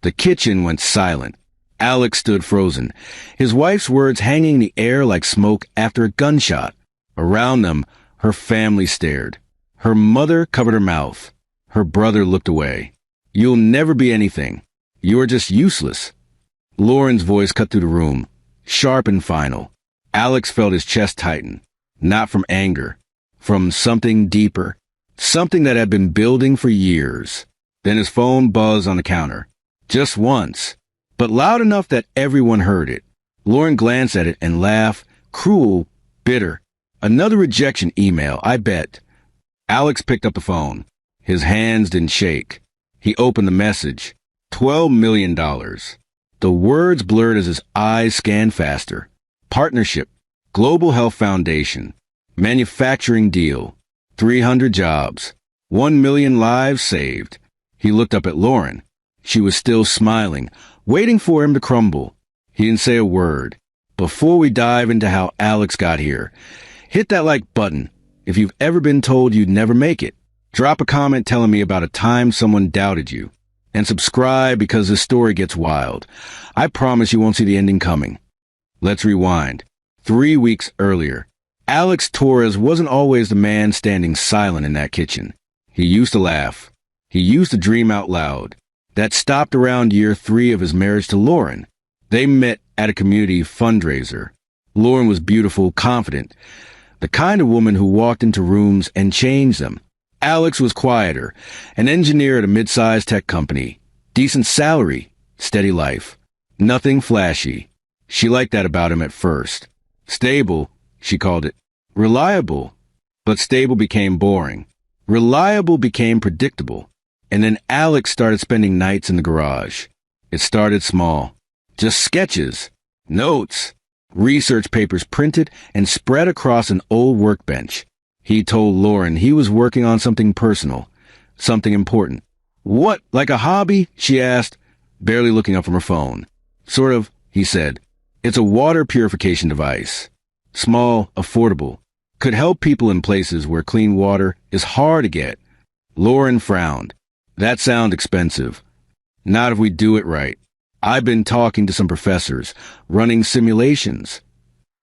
The kitchen went silent. Alex stood frozen, his wife's words hanging in the air like smoke after a gunshot. Around them, her family stared. Her mother covered her mouth. Her brother looked away. "You'll never be anything. You're just useless." Lauren's voice cut through the room, sharp and final. Alex felt his chest tighten, not from anger, from something deeper, something that had been building for years. Then his phone buzzed on the counter. Just once, but loud enough that everyone heard it. Lauren glanced at it and laughed, cruel, bitter. Another rejection email, I bet. Alex picked up the phone. His hands didn't shake. He opened the message. $12 million. The words blurred as his eyes scanned faster. Partnership. Global Health Foundation. Manufacturing deal. 300 jobs. 1 million lives saved. He looked up at Lauren. She was still smiling, waiting for him to crumble. He didn't say a word. Before we dive into how Alex got here, hit that like button if you've ever been told you'd never make it. Drop a comment telling me about a time someone doubted you. And subscribe because this story gets wild. I promise you won't see the ending coming. Let's rewind. 3 weeks earlier, Alex Torres wasn't always the man standing silent in that kitchen. He used to laugh. He used to dream out loud. That stopped around year 3 of his marriage to Lauren. They met at a community fundraiser. Lauren was beautiful, confident, the kind of woman who walked into rooms and changed them. Alex was quieter, an engineer at a mid-sized tech company. Decent salary, steady life. Nothing flashy. She liked that about him at first. Stable, she called it. Reliable. But stable became boring. Reliable became predictable. And then Alex started spending nights in the garage. It started small. Just sketches, notes, research papers printed and spread across an old workbench. He told Lauren he was working on something personal, something important. "What, like a hobby?" she asked, barely looking up from her phone. "Sort of," he said. "It's a water purification device. Small, affordable. Could help people in places where clean water is hard to get." Lauren frowned. "That sounds expensive. Not if we do it right. I've been talking to some professors, running simulations."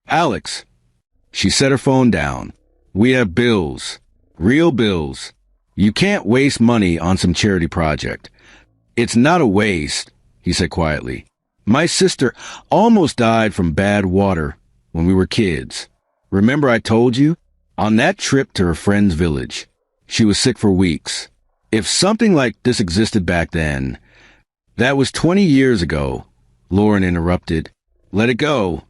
"Alex." She set her phone down. "We have bills. Real bills. You can't waste money on some charity project." "It's not a waste," he said quietly. "My sister almost died from bad water when we were kids. Remember I told you? On that trip to her friend's village. She was sick for weeks. If something like this existed back then..." "That was 20 years ago," Lauren interrupted. "Let it go."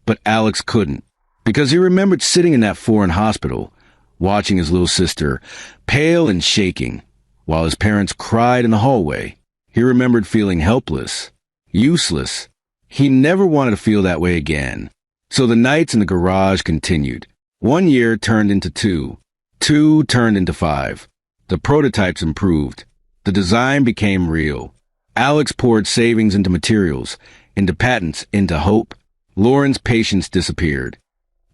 But Alex couldn't, because he remembered sitting in that foreign hospital, watching his little sister, pale and shaking, while his parents cried in the hallway. He remembered feeling helpless, useless. He never wanted to feel that way again. So the nights in the garage continued. 1 year turned into 2. 2 turned into 5. The prototypes improved. The design became real. Alex poured savings into materials, into patents, into hope. Lauren's patience disappeared.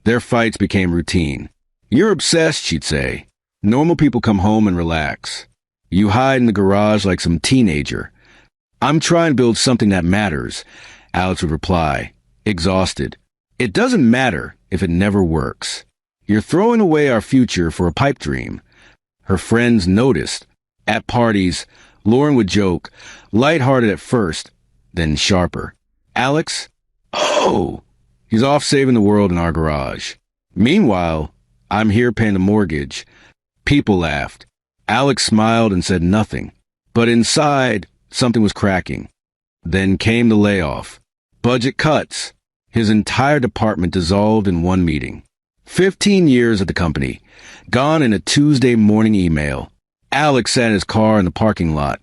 Their fights became routine. "You're obsessed," she'd say. "Normal people come home and relax. You hide in the garage like some teenager." "I'm trying to build something that matters," Alex would reply, exhausted. "It doesn't matter if it never works. You're throwing away our future for a pipe dream." Her friends noticed. At parties, Lauren would joke, lighthearted at first, then sharper. "Alex? Oh! He's off saving the world in our garage. Meanwhile, I'm here paying the mortgage." People laughed. Alex smiled and said nothing. But inside, something was cracking. Then came the layoff. Budget cuts. His entire department dissolved in one meeting. 15 years at the company, gone in a Tuesday morning email. Alex sat in his car in the parking lot,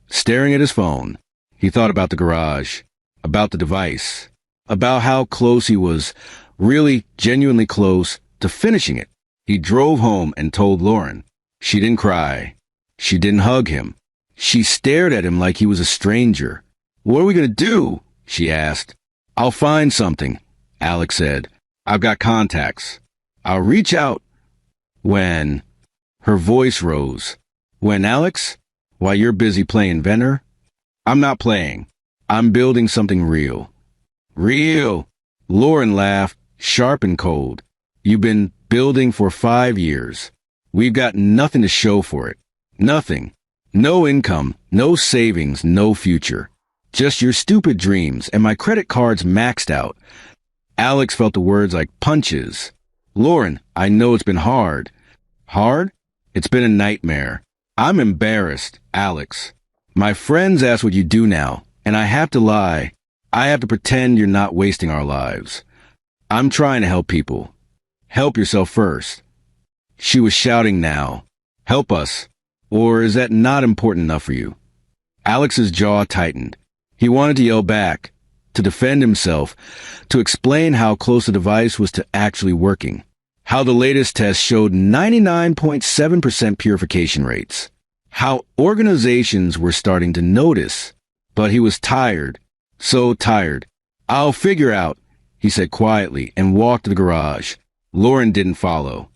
staring at his phone. He thought about the garage, about the device, about how close he was, really genuinely close, to finishing it. He drove home and told Lauren. She didn't cry. She didn't hug him. She stared at him like he was a stranger. "What are we going to do?" she asked. "I'll find something," Alex said. "I've got contacts. I'll reach out." When? Her voice rose. "When, Alex? While you're busy playing inventor?" I'm not playing. I'm building something real. Real. Lauren laughed, sharp and cold. You've been building for 5 years. We've got nothing to show for it. Nothing. No income, no savings, no future. Just your stupid dreams, and my credit card's maxed out. Alex felt the words like punches. Lauren, I know it's been hard. Hard? It's been a nightmare. I'm embarrassed, Alex. My friends ask what you do now, and I have to lie. I have to pretend you're not wasting our lives. I'm trying to help people. Help yourself first. She was shouting now. Help us. Or is that not important enough for you? Alex's jaw tightened. He wanted to yell back, to defend himself, to explain how close the device was to actually working, how the latest test showed 99.7% purification rates, how organizations were starting to notice. But he was tired, so tired. I'll figure out, he said quietly and walked to the garage. Lauren didn't follow.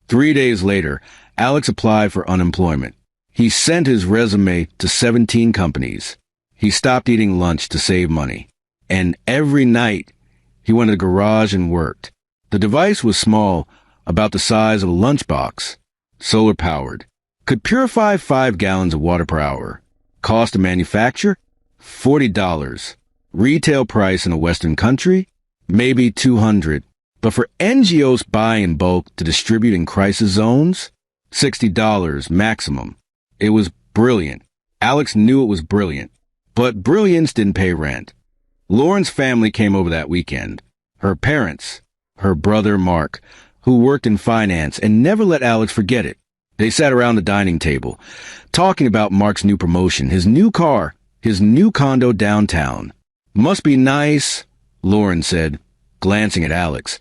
3 days later, Alex applied for unemployment. He sent his resume to 17 companies. He stopped eating lunch to save money. And every night, he went to the garage and worked. The device was small, about the size of a lunchbox. Solar-powered. Could purify 5 gallons of water per hour. Cost to manufacture? $40. Retail price in a Western country? Maybe $200. But for NGOs buying in bulk to distribute in crisis zones? $60 maximum. It was brilliant. Alex knew it was brilliant. But brilliance didn't pay rent. Lauren's family came over that weekend. Her parents, her brother Mark, who worked in finance and never let Alex forget it. They sat around the dining table, talking about Mark's new promotion, his new car, his new condo downtown. Must be nice, Lauren said, glancing at Alex,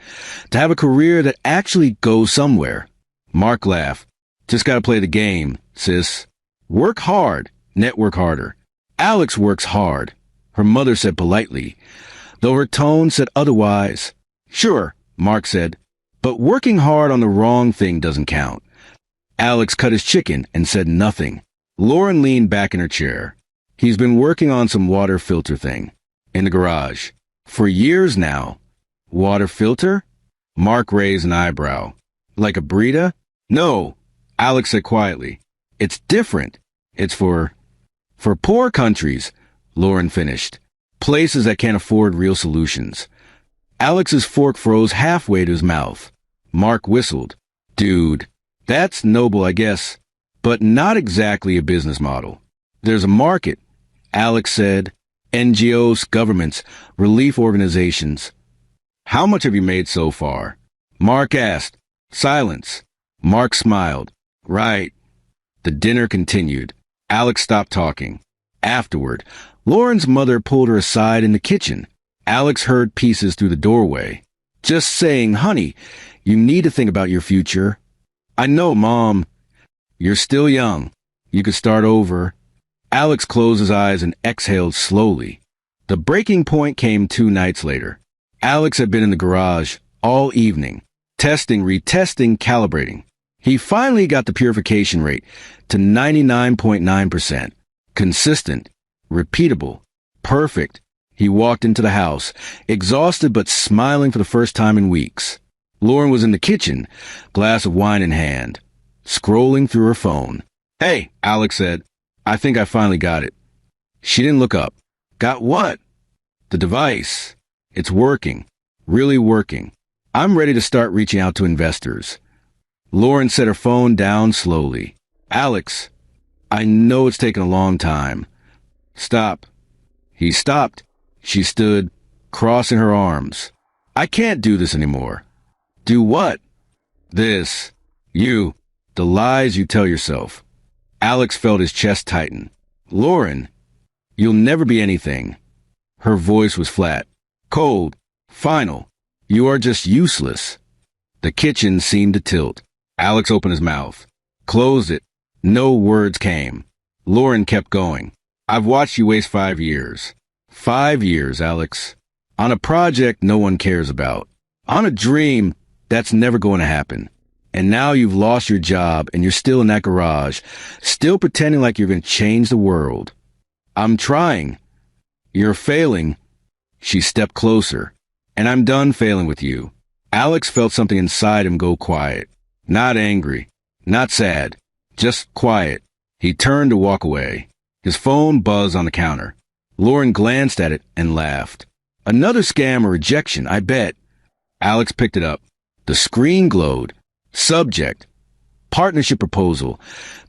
to have a career that actually goes somewhere. Mark laughed. Just gotta play the game, sis. Work hard, network harder. Alex works hard, her mother said politely, though her tone said otherwise. Sure, Mark said, but working hard on the wrong thing doesn't count. Alex cut his chicken and said nothing. Lauren leaned back in her chair. He's been working on some water filter thing in the garage for years now. Water filter? Mark raised an eyebrow. Like a Brita? No, Alex said quietly. It's different. It's for poor countries, Lauren finished. Places that can't afford real solutions. Alex's fork froze halfway to his mouth. Mark whistled. Dude, that's noble, I guess, but not exactly a business model. There's a market, Alex said. NGOs, governments, relief organizations. How much have you made so far? Mark asked. Silence. Mark smiled. Right. The dinner continued. Alex stopped talking. Afterward, Lauren's mother pulled her aside in the kitchen. Alex heard pieces through the doorway. Just saying, honey, you need to think about your future. I know, Mom. You're still young. You could start over. Alex closed his eyes and exhaled slowly. The breaking point came 2 nights later. Alex had been in the garage all evening, testing, retesting, calibrating. He finally got the purification rate to 99.9%. Consistent, repeatable, perfect. He walked into the house, exhausted but smiling for the first time in weeks. Lauren was in the kitchen, glass of wine in hand, scrolling through her phone. Hey, Alex said, I think I finally got it. She didn't look up. Got what? The device. It's working. Really working. I'm ready to start reaching out to investors. Lauren set her phone down slowly. Alex, I know it's taken a long time. Stop. He stopped. She stood, crossing her arms. I can't do this anymore. Do what? This. You. The lies you tell yourself. Alex felt his chest tighten. Lauren, you'll never be anything. Her voice was flat, cold, final. You are just useless. The kitchen seemed to tilt. Alex opened his mouth, closed it. No words came. Lauren kept going. I've watched you waste 5 years. 5 years, Alex. On a project no one cares about. On a dream that's never going to happen. And now you've lost your job and you're still in that garage, still pretending like you're going to change the world. I'm trying. You're failing. She stepped closer. And I'm done failing with you. Alex felt something inside him go quiet. Not angry. Not sad. Just quiet. He turned to walk away. His phone buzzed on the counter. Lauren glanced at it and laughed. Another scam or rejection, I bet. Alex picked it up. The screen glowed. Subject: partnership proposal.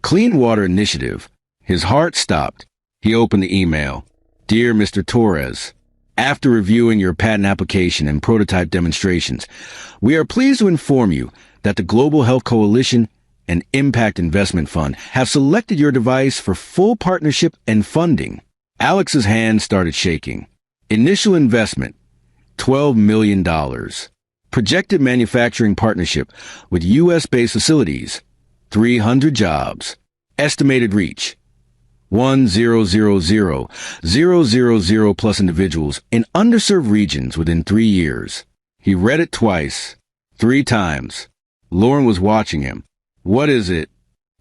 Clean water initiative. His heart stopped. He opened the email. Dear Mr. Torres, after reviewing your patent application and prototype demonstrations, we are pleased to inform you that the Global Health Coalition and Impact Investment Fund have selected your device for full partnership and funding. Alex's hand started shaking. Initial investment, $12 million. Projected manufacturing partnership with U.S.-based facilities, 300 jobs. Estimated reach, 1,000,000 plus individuals in underserved regions within 3 years. He read it twice, 3 times. Lauren was watching him. What is it?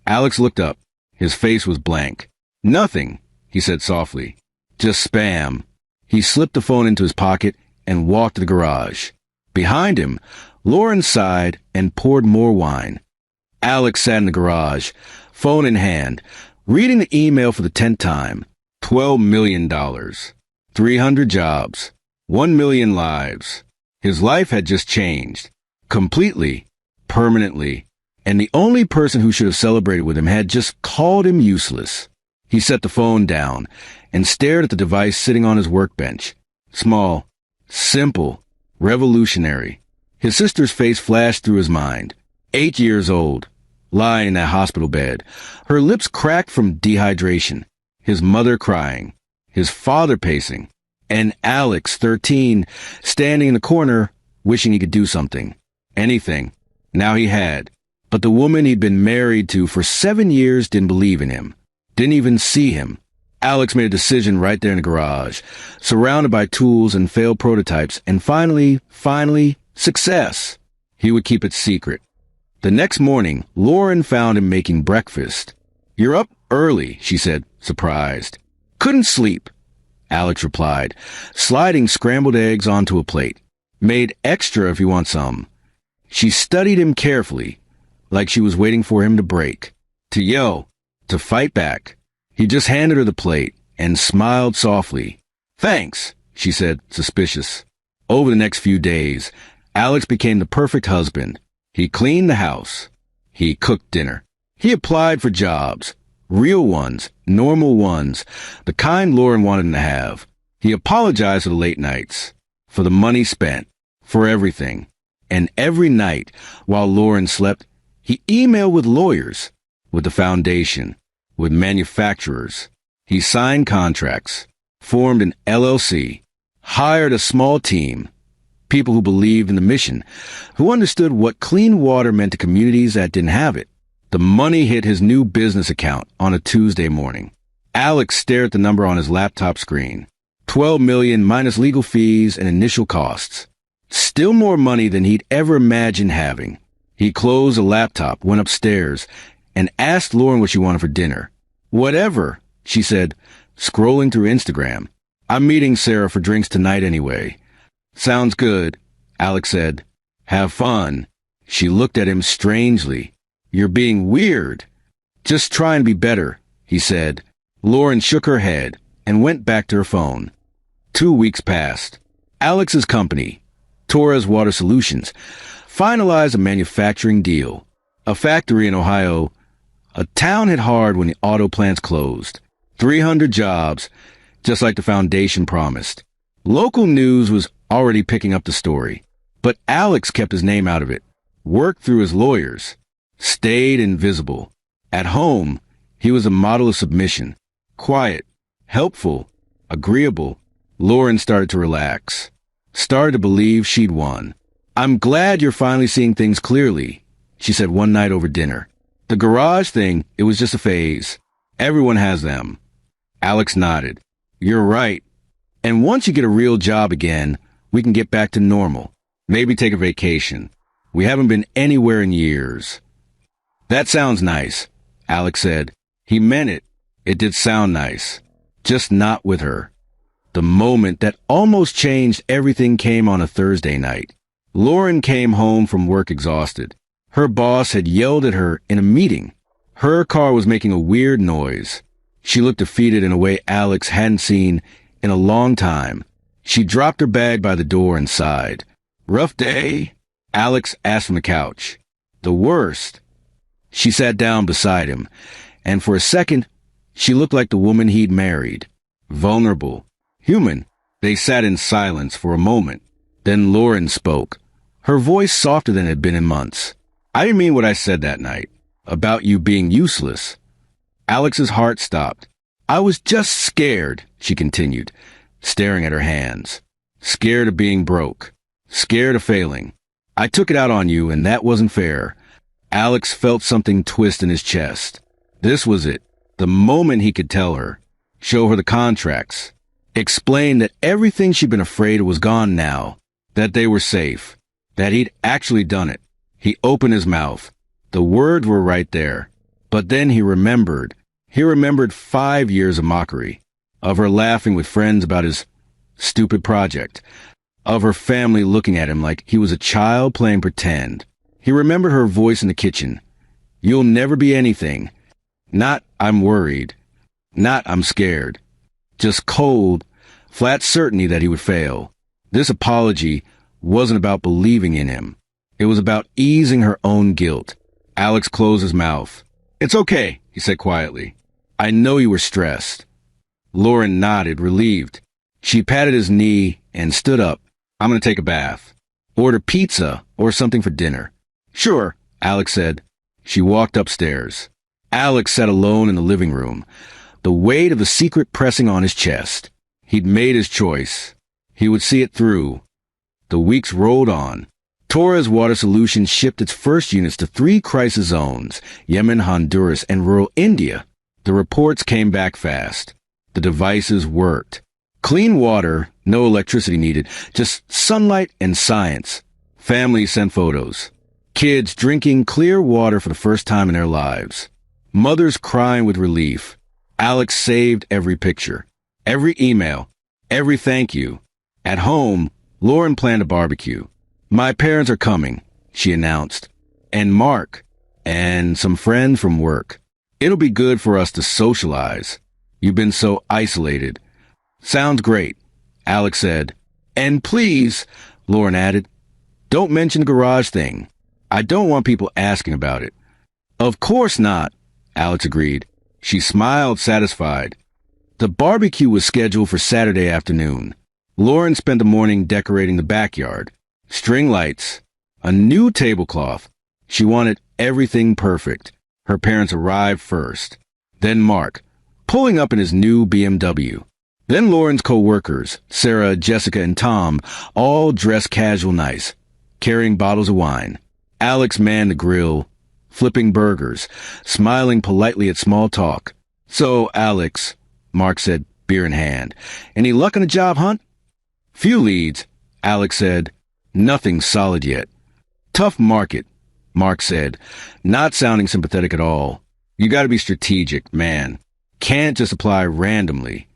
Alex looked up. His face was blank. Nothing, he said softly. Just spam. He slipped the phone into his pocket and walked to the garage. Behind him, Lauren sighed and poured more wine. Alex sat in the garage, phone in hand, reading the email for the 10th time. $12 million. 300 jobs. 1 million lives. His life had just changed. Completely. Permanently. And the only person who should have celebrated with him had just called him useless. He set the phone down and stared at the device sitting on his workbench. Small. Simple. Revolutionary. His sister's face flashed through his mind. 8 years old. Lying in that hospital bed. Her lips cracked from dehydration. His mother crying. His father pacing. And Alex, 13, standing in the corner, wishing he could do something. Anything. Now he had. But the woman he'd been married to for 7 years didn't believe in him. Didn't even see him. Alex made a decision right there in the garage, surrounded by tools and failed prototypes, and finally, success. He would keep it secret. The next morning, Lauren found him making breakfast. You're up early, she said, surprised. Couldn't sleep, Alex replied, sliding scrambled eggs onto a plate. Made extra if you want some. She studied him carefully, like she was waiting for him to break, to yell, to fight back. He just handed her the plate and smiled softly. Thanks, she said, suspicious. Over the next few days, Alex became the perfect husband. He cleaned the house. He cooked dinner. He applied for jobs. Real ones, normal ones, the kind Lauren wanted him to have. He apologized for the late nights, for the money spent, for everything. And every night, while Lauren slept, he emailed with lawyers, with the foundation, with manufacturers. He signed contracts, formed an LLC, hired a small team, people who believed in the mission, who understood what clean water meant to communities that didn't have it. The money hit his new business account on a Tuesday morning. Alex stared at the number on his laptop screen. $12 million minus legal fees and initial costs. Still more money than he'd ever imagined having. He closed the laptop, went upstairs, and asked Lauren what she wanted for dinner. Whatever, she said, scrolling through Instagram. I'm meeting Sarah for drinks tonight anyway. Sounds good, Alex said. Have fun. She looked at him strangely. You're being weird. Just try and be better, he said. Lauren shook her head and went back to her phone. 2 weeks passed. Alex's company, Torres Water Solutions, finalized a manufacturing deal. A factory in Ohio. A town hit hard when the auto plants closed. 300 jobs, just like the foundation promised. Local news was already picking up the story, but Alex kept his name out of it, worked through his lawyers, stayed invisible. At home, he was a model of submission, quiet, helpful, agreeable. Lauren started to relax, started to believe she'd won. I'm glad you're finally seeing things clearly, she said one night over dinner. The garage thing, it was just a phase. Everyone has them. Alex nodded. You're right. And once you get a real job again, we can get back to normal. Maybe take a vacation. We haven't been anywhere in years. That sounds nice, Alex said. He meant it. It did sound nice. just not with her. The moment that almost changed everything came on a Thursday night. Lauren came home from work exhausted. Her boss had yelled at her in a meeting. Her car was making a weird noise. She looked defeated in a way Alex hadn't seen in a long time. She dropped her bag by the door and sighed. "Rough day?" Alex asked from the couch. "The worst." She sat down beside him, and for a second, she looked like the woman he'd married. Vulnerable. Human. They sat in silence for a moment. Then Lauren spoke, her voice softer than it had been in months. "I didn't mean what I said that night, about you being useless." Alex's heart stopped. "I was just scared," she continued, staring at her hands. "Scared of being broke. Scared of failing. I took it out on you, and that wasn't fair." Alex felt something twist in his chest. This was it. The moment he could tell her. Show her the contracts. Explain that everything she'd been afraid of was gone now. That they were safe. That he'd actually done it. He opened his mouth. The words were right there. But then he remembered. He remembered 5 years of mockery. Of her laughing with friends about his stupid project. Of her family looking at him like he was a child playing pretend. He remembered her voice in the kitchen. "You'll never be anything. Not, I'm worried. Not, I'm scared." Just cold, flat certainty that he would fail. This apology wasn't about believing in him. It was about easing her own guilt. Alex closed his mouth. "It's okay," he said quietly. "I know you were stressed." Lauren nodded, relieved. She patted his knee and stood up. "I'm going to take a bath. Order pizza or something for dinner." "Sure," Alex said. She walked upstairs. Alex sat alone in the living room, the weight of the secret pressing on his chest. He'd made his choice. He would see it through. The weeks rolled on. Torres Water Solutions shipped its first units to 3 crisis zones, Yemen, Honduras, and rural India. The reports came back fast. The devices worked. Clean water, no electricity needed, just sunlight and science. Families sent photos. Kids drinking clear water for the first time in their lives. Mothers crying with relief. Alex saved every picture, every email, every thank you. At home, Lauren planned a barbecue. "My parents are coming," she announced. "And Mark. And some friends from work. It'll be good for us to socialize. You've been so isolated." "Sounds great," Alex said. "And please," Lauren added, "don't mention the garage thing. I don't want people asking about it." "Of course not," Alex agreed. She smiled, satisfied. The barbecue was scheduled for Saturday afternoon. Lauren spent the morning decorating the backyard. String lights. A new tablecloth. She wanted everything perfect. Her parents arrived first. Then Mark, pulling up in his new BMW. Then Lauren's co-workers, Sarah, Jessica, and Tom, all dressed casual nice, carrying bottles of wine. Alex manned the grill, flipping burgers, smiling politely at small talk. "So, Alex," Mark said, beer in hand, "any luck on the job hunt?" "Few leads," Alex said. "Nothing solid yet." "Tough market," Mark said, not sounding sympathetic at all. "You gotta be strategic, man. Can't just apply randomly."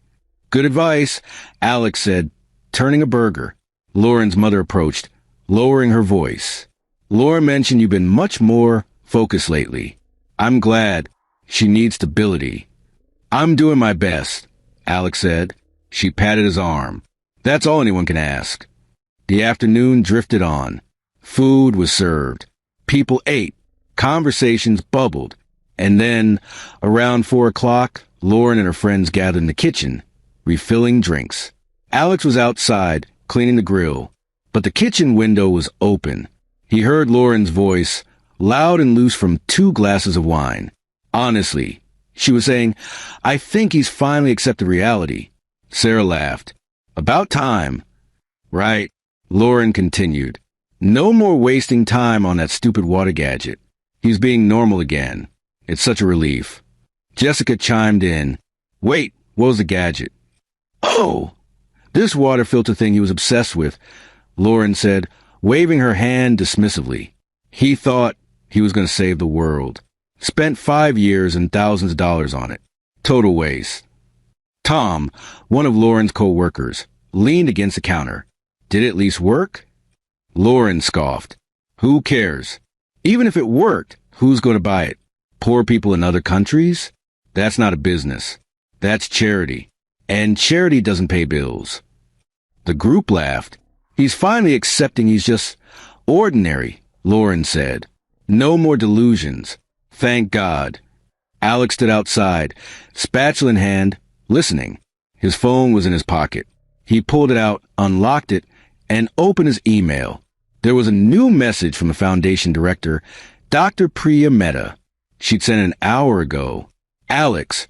"Good advice," Alex said, turning a burger. Lauren's mother approached, lowering her voice. "Lauren mentioned you've been much more focused lately. I'm glad. She needs stability." "I'm doing my best," Alex said. She patted his arm. "That's all anyone can ask." The afternoon drifted on. Food was served. People ate. Conversations bubbled. And then, around 4 o'clock, Lauren and her friends gathered in the kitchen, refilling drinks. Alex was outside, cleaning the grill, but the kitchen window was open. He heard Lauren's voice, loud and loose from 2 glasses of wine. "Honestly," she was saying, "I think he's finally accepted reality." Sarah laughed. "About time." "Right," Lauren continued. "No more wasting time on that stupid water gadget. He's being normal again. It's such a relief." Jessica chimed in. "Wait, what was the gadget?" "Oh, this water filter thing he was obsessed with," Lauren said, waving her hand dismissively. "He thought he was going to save the world. Spent 5 years and thousands of dollars on it. Total waste." Tom, one of Lauren's co-workers, leaned against the counter. Did it at least work? Lauren scoffed. Who cares? Even if it worked, who's going to buy it? Poor people in other countries? That's not a business. That's charity. And charity doesn't pay bills. The group laughed. He's finally accepting he's just ordinary, Lauren said. No more delusions. Thank God. Alex stood outside, spatula in hand, listening. His phone was in his pocket. He pulled it out, unlocked it, and opened his email. There was a new message from the foundation director, Dr. Priya Mehta. She'd sent an hour ago. Alex,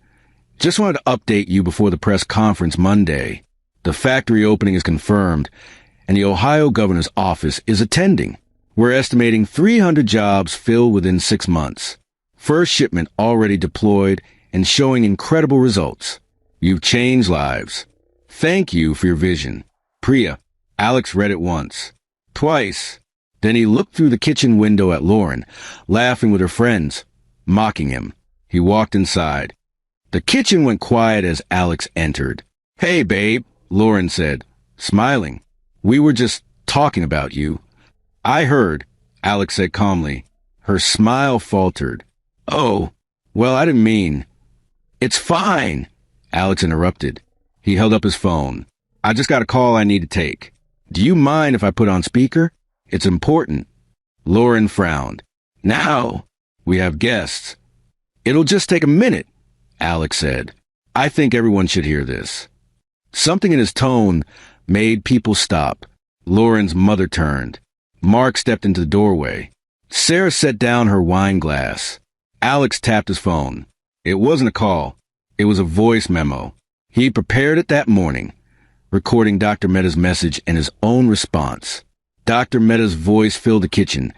just wanted to update you before the press conference Monday. The factory opening is confirmed, and the Ohio governor's office is attending. We're estimating 300 jobs filled within 6 months. First shipment already deployed and showing incredible results. You've changed lives. Thank you for your vision. Priya. Alex read it once. Twice. Then he looked through the kitchen window at Lauren, laughing with her friends, mocking him. He walked inside. The kitchen went quiet as Alex entered. Hey, babe, Lauren said, smiling. We were just talking about you. I heard, Alex said calmly. Her smile faltered. Oh, well, I didn't mean. It's fine, Alex interrupted. He held up his phone. I just got a call I need to take. Do you mind if I put on speaker? It's important. Lauren frowned. Now, we have guests. It'll just take a minute, Alex said. I think everyone should hear this. Something in his tone made people stop. Lauren's mother turned. Mark stepped into the doorway. Sarah set down her wine glass. Alex tapped his phone. It wasn't a call. It was a voice memo. He prepared it that morning, recording Dr. Mehta's message and his own response. Dr. Mehta's voice filled the kitchen,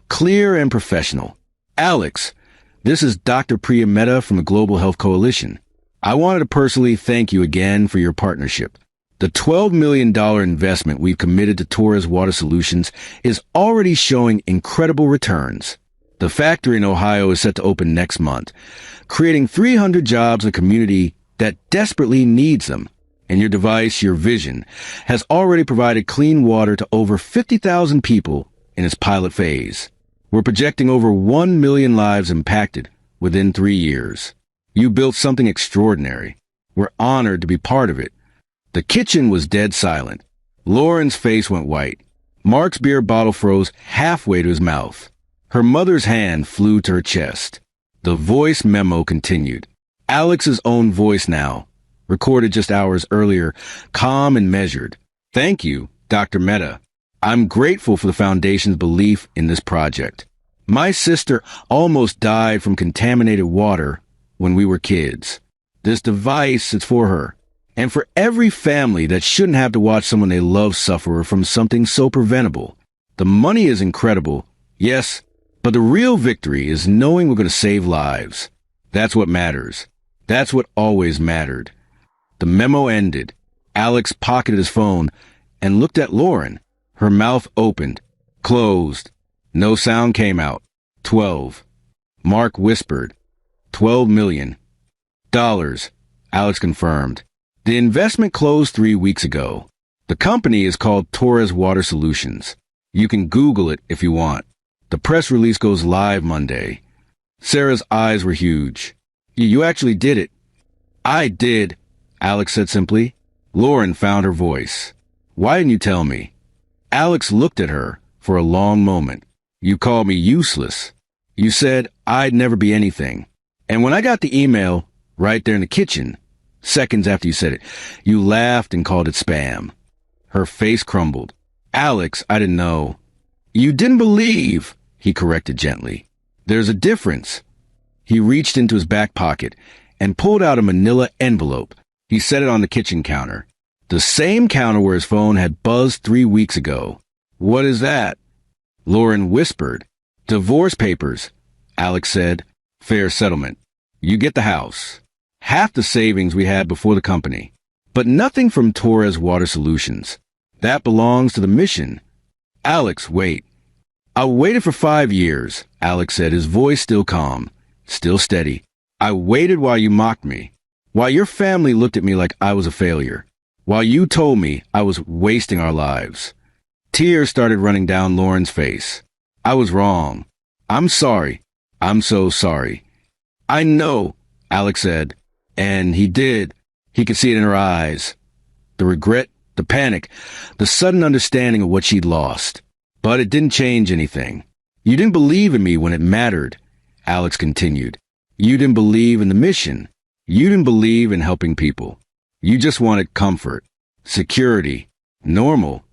clear and professional. Alex, this is Dr. Priya Mehta from the Global Health Coalition. I wanted to personally thank you again for your partnership. The $12 million investment we've committed to Torres Water Solutions is already showing incredible returns. The factory in Ohio is set to open next month, creating 300 jobs in a community that desperately needs them. And your device, your vision, has already provided clean water to over 50,000 people in its pilot phase. We're projecting over 1 million lives impacted within 3 years. You built something extraordinary. We're honored to be part of it. The kitchen was dead silent. Lauren's face went white. Mark's beer bottle froze halfway to his mouth. Her mother's hand flew to her chest. The voice memo continued. Alex's own voice now, recorded just hours earlier, calm and measured. Thank you, Dr. Mehta. I'm grateful for the Foundation's belief in this project. My sister almost died from contaminated water when we were kids. This device is for her, and for every family that shouldn't have to watch someone they love suffer from something so preventable. The money is incredible, yes, but the real victory is knowing we're going to save lives. That's what matters. That's what always mattered. The memo ended. Alex pocketed his phone and looked at Lauren. Her mouth opened, closed. No sound came out. 12. Mark whispered. $12 million. Alex confirmed. The investment closed 3 weeks ago. The company is called Torres Water Solutions. You can Google it if you want. The press release goes live Monday. Sarah's eyes were huge. You actually did it. I did, Alex said simply. Lauren found her voice. Why didn't you tell me? Alex looked at her for a long moment. You called me useless. You said I'd never be anything. And when I got the email right there in the kitchen, seconds after you said it, you laughed and called it spam. Her face crumbled. Alex, I didn't know. You didn't believe, he corrected gently. There's a difference. He reached into his back pocket and pulled out a manila envelope. He set it on the kitchen counter. The same counter where his phone had buzzed 3 weeks ago. What is that? Lauren whispered. Divorce papers, Alex said. Fair settlement. You get the house. Half the savings we had before the company. But nothing from Torres Water Solutions. That belongs to the mission. Alex, wait. I waited for 5 years, Alex said, his voice still calm, still steady. I waited while you mocked me, While your family looked at me like I was a failure. While you told me I was wasting our lives. Tears started running down Lauren's face. I was wrong. I'm sorry. I'm so sorry. I know, Alex said. And he did. He could see it in her eyes. The regret, the panic, the sudden understanding of what she'd lost. But it didn't change anything. You didn't believe in me when it mattered, Alex continued. You didn't believe in the mission. You didn't believe in helping people. You just wanted comfort, security, normal.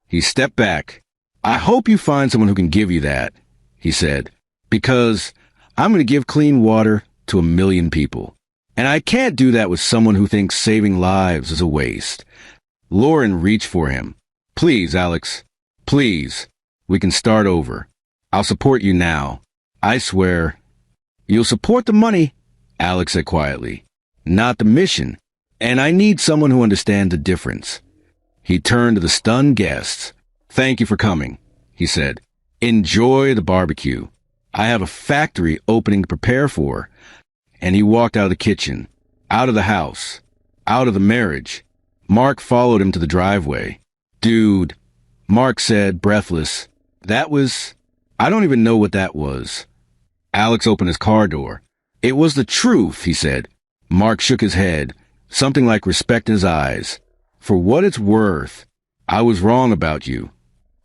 He stepped back. I hope you find someone who can give you that, he said, because I'm going to give clean water to 1 million people. And I can't do that with someone who thinks saving lives is a waste. Lauren reached for him. Please, Alex. Please. We can start over. I'll support you now. I swear. You'll support the money, Alex said quietly. Not the mission. And I need someone who understands the difference. He turned to the stunned guests. Thank you for coming, he said. Enjoy the barbecue. I have a factory opening to prepare for. And he walked out of the kitchen, out of the house, out of the marriage. Mark followed him to the driveway. Dude, Mark said, breathless. I don't even know what that was. Alex opened his car door. It was the truth, he said. Mark shook his head, something like respect in his eyes. For what it's worth, I was wrong about you.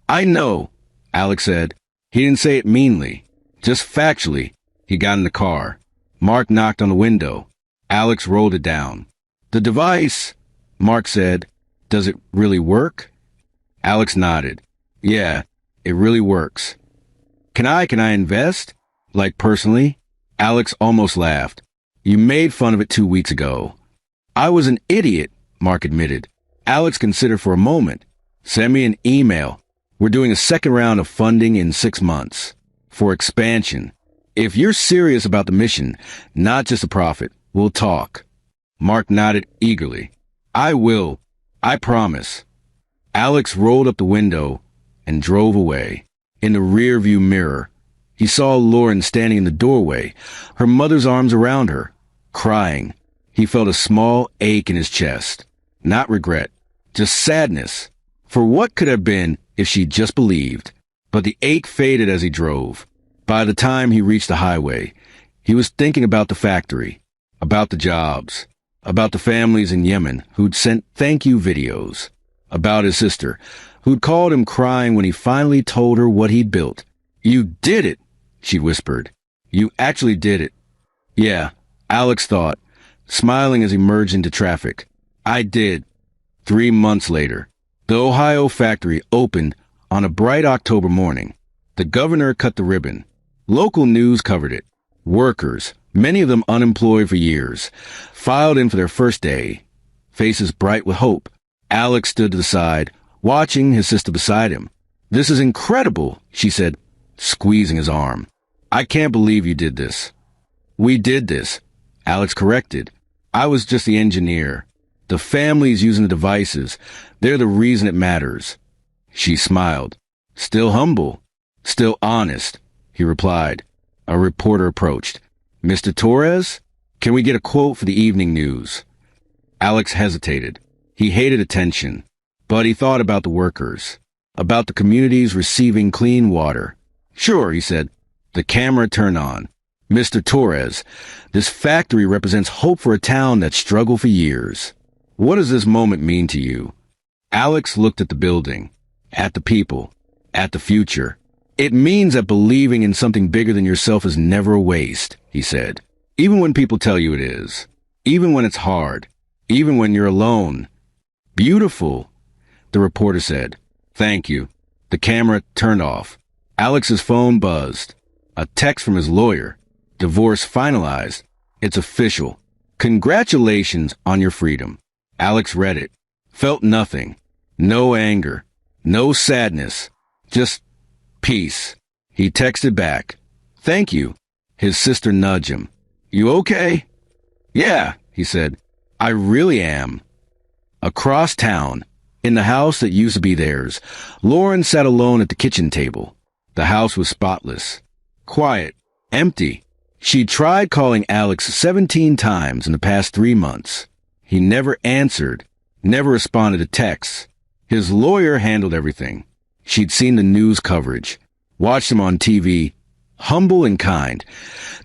I know, Alex said. He didn't say it meanly, just factually. He got in the car. Mark knocked on the window. Alex rolled it down. The device, Mark said. Does it really work? Alex nodded. Yeah, it really works. Can I invest? Like personally? Alex almost laughed. You made fun of it 2 weeks ago. I was an idiot, Mark admitted. Alex considered for a moment. Send me an email. We're doing a second round of funding in 6 months. For expansion. If you're serious about the mission, not just a profit, we'll talk. Mark nodded eagerly. I will. I promise. Alex rolled up the window and drove away. In the rearview mirror, he saw Lauren standing in the doorway, her mother's arms around her, crying. He felt a small ache in his chest. Not regret, just sadness. For what could have been if she just believed. But the ache faded as he drove. By the time he reached the highway, he was thinking about the factory, about the jobs, about the families in Yemen who'd sent thank you videos, about his sister, who'd called him crying when he finally told her what he'd built. You did it, she whispered. You actually did it. Yeah, Alex thought, smiling as he merged into traffic. I did. 3 months later, the Ohio factory opened on a bright October morning. The governor cut the ribbon. Local news covered it. Workers, many of them unemployed for years, filed in for their first day, faces bright with hope. Alex stood to the side, watching his sister beside him. This is incredible, she said, squeezing his arm. I can't believe you did this. We did this, Alex corrected. I was just the engineer. The families using the devices, they're the reason it matters. She smiled. Still humble, still honest, he replied. A reporter approached. Mr. Torres, can we get a quote for the evening news? Alex hesitated. He hated attention, but he thought about the workers, about the communities receiving clean water. Sure, he said. The camera turned on. Mr. Torres, this factory represents hope for a town that struggled for years. What does this moment mean to you? Alex looked at the building, at the people, at the future. It means that believing in something bigger than yourself is never a waste, he said. Even when people tell you it is. Even when it's hard. Even when you're alone. Beautiful, the reporter said. Thank you. The camera turned off. Alex's phone buzzed. A text from his lawyer. Divorce finalized. It's official. Congratulations on your freedom. Alex read it. Felt nothing. No anger. No sadness. Just peace. He texted back. Thank you. His sister nudged him. You okay? Yeah, he said. I really am. Across town, in the house that used to be theirs, Lauren sat alone at the kitchen table. The house was spotless. Quiet. Empty. She tried calling Alex 17 times in the past 3 months. He never answered, never responded to texts. His lawyer handled everything. She'd seen the news coverage, watched him on TV, humble and kind,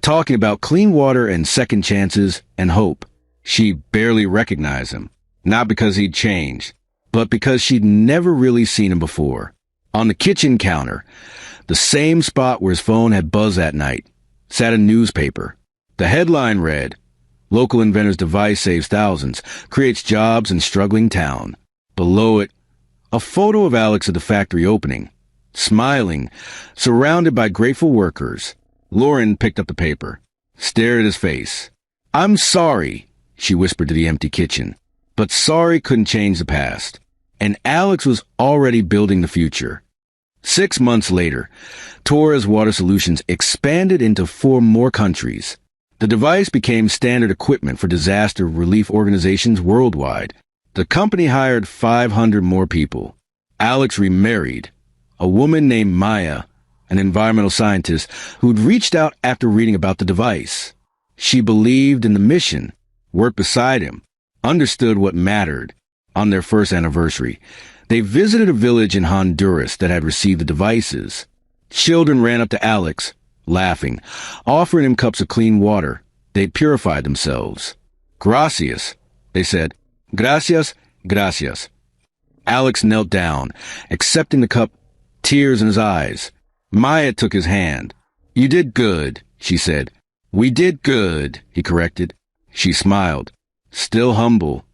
talking about clean water and second chances and hope. She barely recognized him, not because he'd changed, but because she'd never really seen him before. On the kitchen counter, the same spot where his phone had buzzed that night, sat a newspaper. The headline read, "Local inventor's device saves thousands, creates jobs in struggling town." Below it, a photo of Alex at the factory opening, smiling, surrounded by grateful workers. Lauren picked up the paper, stared at his face. "I'm sorry," she whispered to the empty kitchen. But sorry couldn't change the past. And Alex was already building the future. 6 months later, Torres Water Solutions expanded into 4 more countries. The device became standard equipment for disaster relief organizations worldwide. The company hired 500 more people. Alex remarried a woman named Maya, an environmental scientist who'd reached out after reading about the device. She believed in the mission, worked beside him, understood what mattered. On their first anniversary, they visited a village in Honduras that had received the devices. Children ran up to Alex, laughing, offering him cups of clean water. They'd purified themselves. "Gracias," they said. "Gracias, gracias." Alex knelt down, accepting the cup, tears in his eyes. Maya took his hand. "You did good," she said. "We did good," he corrected. She smiled. "Still humble.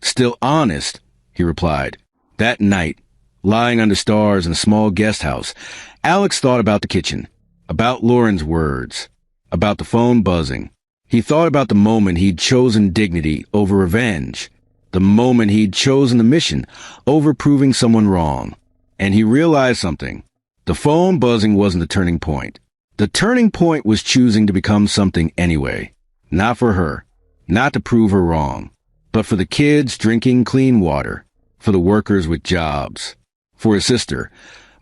Still honest," he replied. That night, lying under stars in a small guest house, Alex thought about the kitchen, about Lauren's words, about the phone buzzing. He thought about the moment he'd chosen dignity over revenge, the moment he'd chosen the mission over proving someone wrong. And he realized something. The phone buzzing wasn't the turning point. The turning point was choosing to become something anyway. Not for her, not to prove her wrong, but for the kids drinking clean water, for the workers with jobs, for his sister,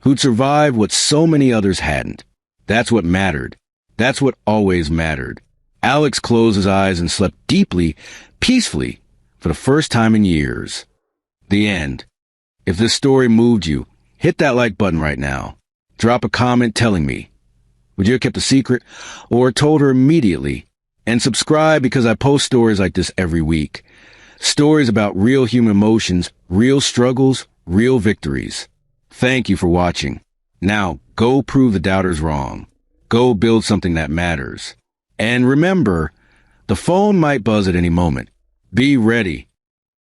who'd survived what so many others hadn't. That's what mattered. That's what always mattered. Alex closed his eyes and slept deeply, peacefully, for the first time in years. The end. If this story moved you, hit that like button right now. Drop a comment telling me. Would you have kept a secret or told her immediately? And subscribe because I post stories like this every week. Stories about real human emotions, real struggles, real victories. Thank you for watching. Now, go prove the doubters wrong. Go build something that matters. And remember, the phone might buzz at any moment. Be ready.